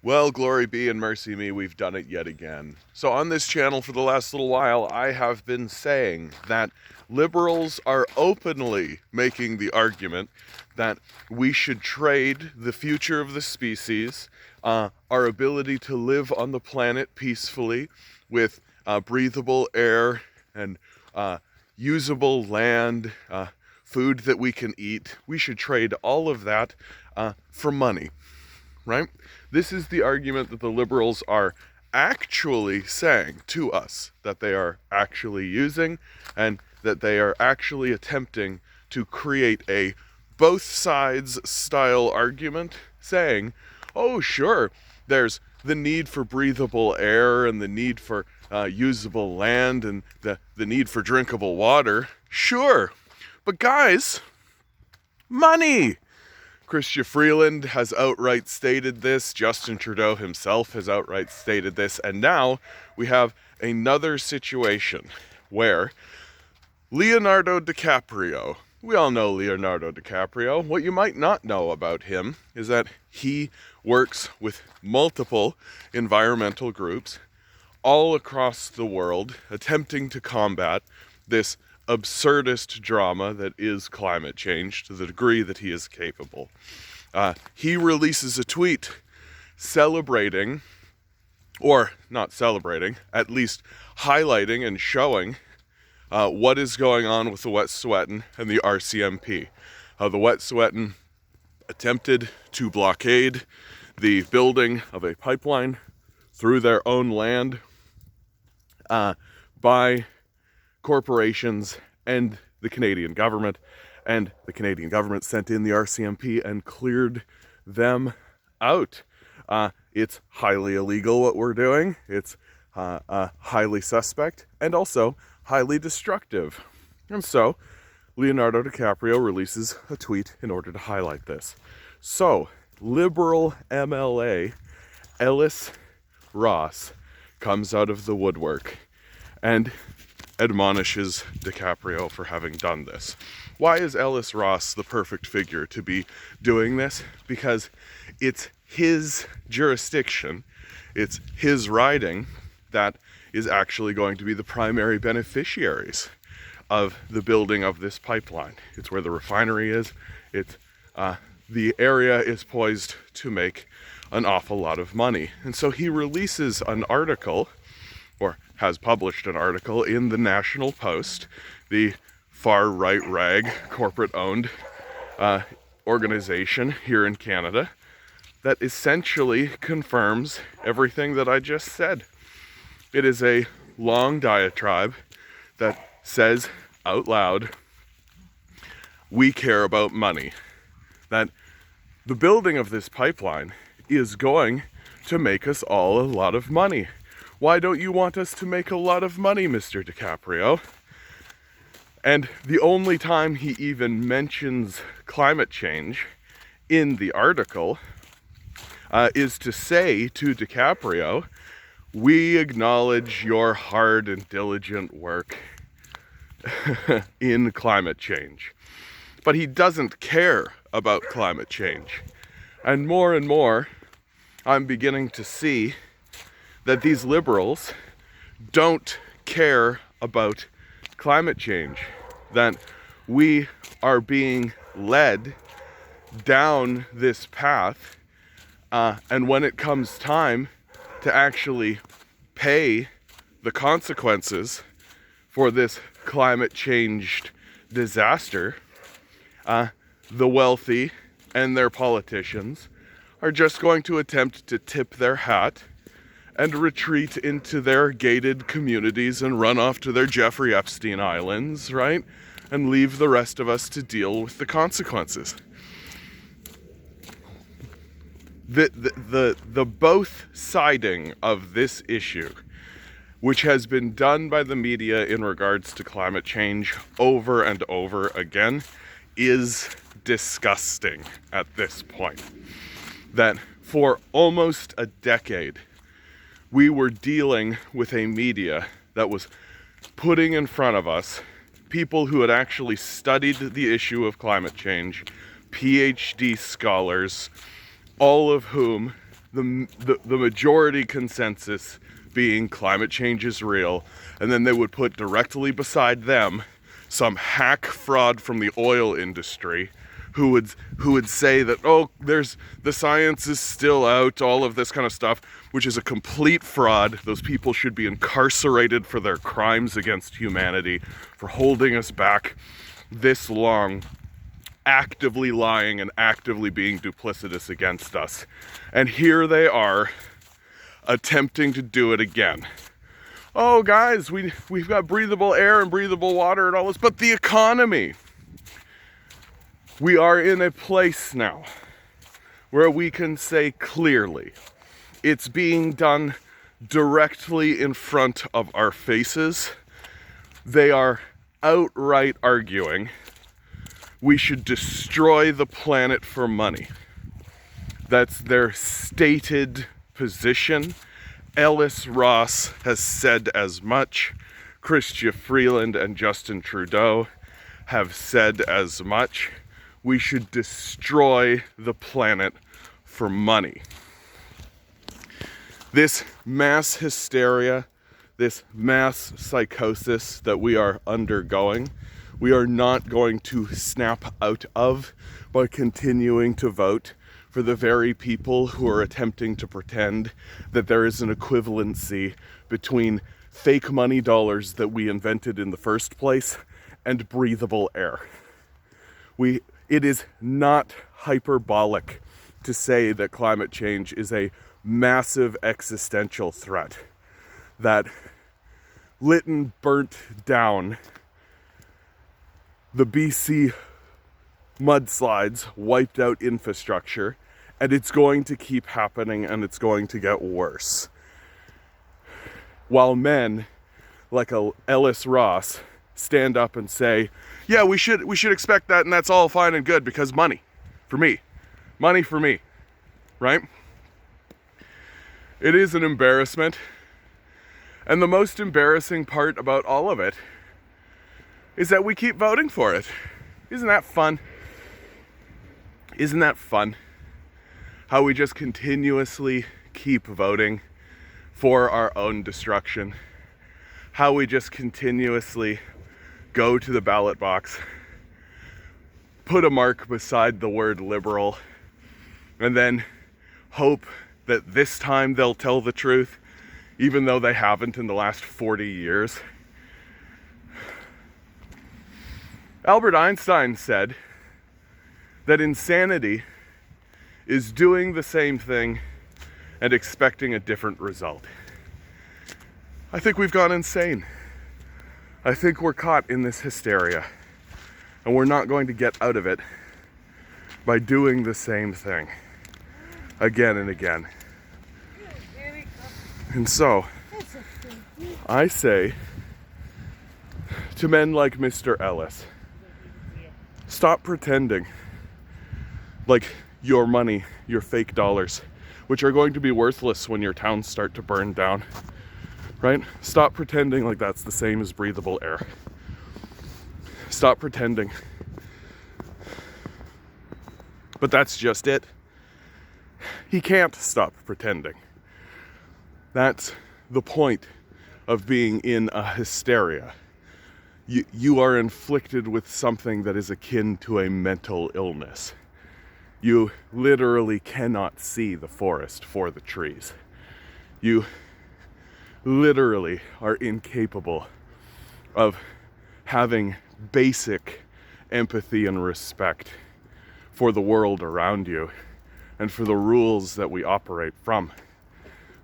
Well, glory be and mercy me, we've done it yet again. So on this channel for the last little while, I have been saying that liberals are openly making the argument that we should trade the future of the species, our ability to live on the planet peacefully with breathable air and usable land, food that we can eat. We should trade all of that for money. Right? This is the argument that the liberals are actually saying to us, that they are actually using, and that they are actually attempting to create a both sides style argument, saying, oh sure, there's the need for breathable air and the need for usable land and the need for drinkable water. Sure, but guys, money! Chrystia Freeland has outright stated this, Justin Trudeau himself has outright stated this, and now we have another situation where Leonardo DiCaprio, we all know Leonardo DiCaprio, what you might not know about him is that he works with multiple environmental groups all across the world attempting to combat this absurdist drama that is climate change to the degree that he is capable. He releases a tweet celebrating, or not celebrating, at least highlighting and showing what is going on with the Wet'suwet'en and the RCMP. The Wet'suwet'en attempted to blockade the building of a pipeline through their own land by corporations and the Canadian government, and the Canadian government sent in the RCMP and cleared them out. It's highly illegal what we're doing. It's highly suspect and also highly destructive. And so Leonardo DiCaprio releases a tweet in order to highlight this. So liberal MLA Ellis Ross comes out of the woodwork and admonishes DiCaprio for having done this. Why is Ellis Ross the perfect figure to be doing this? Because it's his jurisdiction, it's his riding that is actually going to be the primary beneficiaries of the building of this pipeline. It's where the refinery is. It's the area is poised to make an awful lot of money. And so he releases an article, or has published an article in the National Post, the far-right rag, corporate-owned organization here in Canada, that essentially confirms everything that I just said. It is a long diatribe that says out loud, we care about money. That the building of this pipeline is going to make us all a lot of money. Why don't you want us to make a lot of money, Mr. DiCaprio? And the only time he even mentions climate change in the article is to say to DiCaprio, we acknowledge your hard and diligent work in climate change. But he doesn't care about climate change. And more, I'm beginning to see that these liberals don't care about climate change, that we are being led down this path, and when it comes time to actually pay the consequences for this climate changed disaster, the wealthy and their politicians are just going to attempt to tip their hat and retreat into their gated communities and run off to their Jeffrey Epstein Islands, right? And leave the rest of us to deal with the consequences. The both siding of this issue, which has been done by the media in regards to climate change over and over again, is disgusting at this point. That for almost a decade, we were dealing with a media that was putting in front of us people who had actually studied the issue of climate change, PhD scholars, all of whom the majority consensus being climate change is real, and then they would put directly beside them some hack fraud from the oil industry who would say that, oh, there's the science is still out, all of this kind of stuff, which is a complete fraud. Those people should be incarcerated for their crimes against humanity, for holding us back this long, actively lying and actively being duplicitous against us. And here they are attempting to do it again. Oh guys, we've got breathable air and breathable water and all this, but the economy. We are in a place now where we can say clearly it's being done directly in front of our faces. They are outright arguing we should destroy the planet for money. That's their stated position. Ellis Ross has said as much. Chrystia Freeland and Justin Trudeau have said as much. We should destroy the planet for money. This mass hysteria, this mass psychosis that we are undergoing, we are not going to snap out of by continuing to vote for the very people who are attempting to pretend that there is an equivalency between fake money dollars that we invented in the first place and breathable air. It is not hyperbolic to say that climate change is a massive existential threat, that Lytton burnt down, the BC mudslides wiped out infrastructure, and it's going to keep happening and it's going to get worse. While men like Ellis Ross stand up and say, yeah, we should expect that, and that's all fine and good because money for me, right? It is an embarrassment. And the most embarrassing part about all of it is that we keep voting for it. Isn't that fun? Isn't that fun? How we just continuously keep voting for our own destruction. How we just continuously go to the ballot box, put a mark beside the word liberal, and then hope that this time they'll tell the truth, even though they haven't in the last 40 years. Albert Einstein said that insanity is doing the same thing and expecting a different result. I think we've gone insane. I think we're caught in this hysteria, and we're not going to get out of it by doing the same thing again and again. And so, I say to men like Mr. Ellis, stop pretending like your money, your fake dollars, which are going to be worthless when your towns start to burn down, right? Stop pretending like that's the same as breathable air. Stop pretending. But that's just it. He can't stop pretending. That's the point of being in a hysteria. You are inflicted with something that is akin to a mental illness. You literally cannot see the forest for the trees. You literally are incapable of having basic empathy and respect for the world around you and for the rules that we operate from,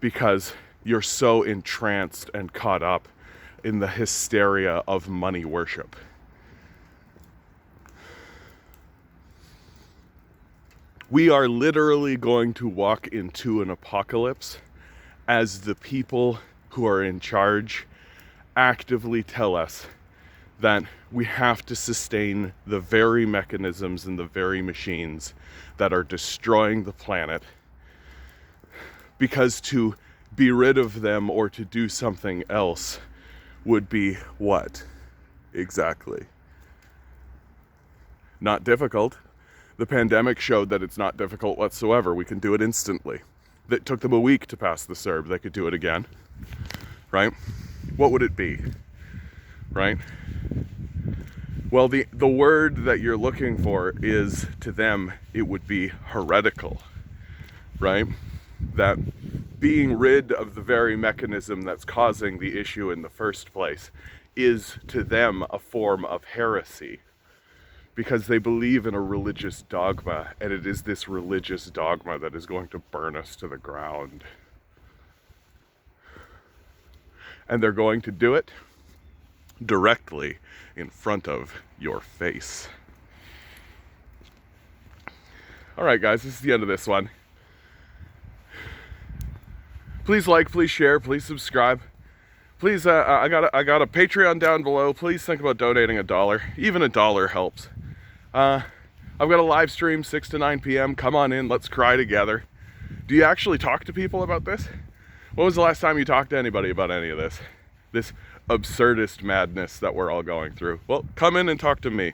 because you're so entranced and caught up in the hysteria of money worship. We are literally going to walk into an apocalypse as the people who are in charge actively tell us that we have to sustain the very mechanisms and the very machines that are destroying the planet, because to be rid of them or to do something else would be what? Exactly. Not difficult. The pandemic showed that it's not difficult whatsoever. We can do it instantly. that took them a week to pass the CERB, they could do it again, right? What would it be, right? Well, the word that you're looking for is, to them, it would be heretical, right? That being rid of the very mechanism that's causing the issue in the first place is, to them, a form of heresy, because they believe in a religious dogma, and it is this religious dogma that is going to burn us to the ground. And they're going to do it directly in front of your face. All right, guys, this is the end of this one. Please like, please share, please subscribe. Please, I got a Patreon down below. Please think about donating $1. Even $1 helps. I've got a live stream 6 to 9 p.m. Come on in, let's cry together. Do you actually talk to people about this? When was the last time you talked to anybody about any of this? This absurdist madness that we're all going through. Well, come in and talk to me.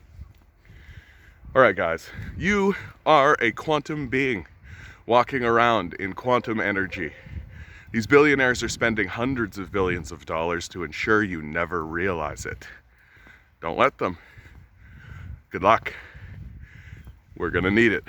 All right, guys, you are a quantum being walking around in quantum energy. These billionaires are spending hundreds of billions of dollars to ensure you never realize it. Don't let them. Good luck. We're gonna need it.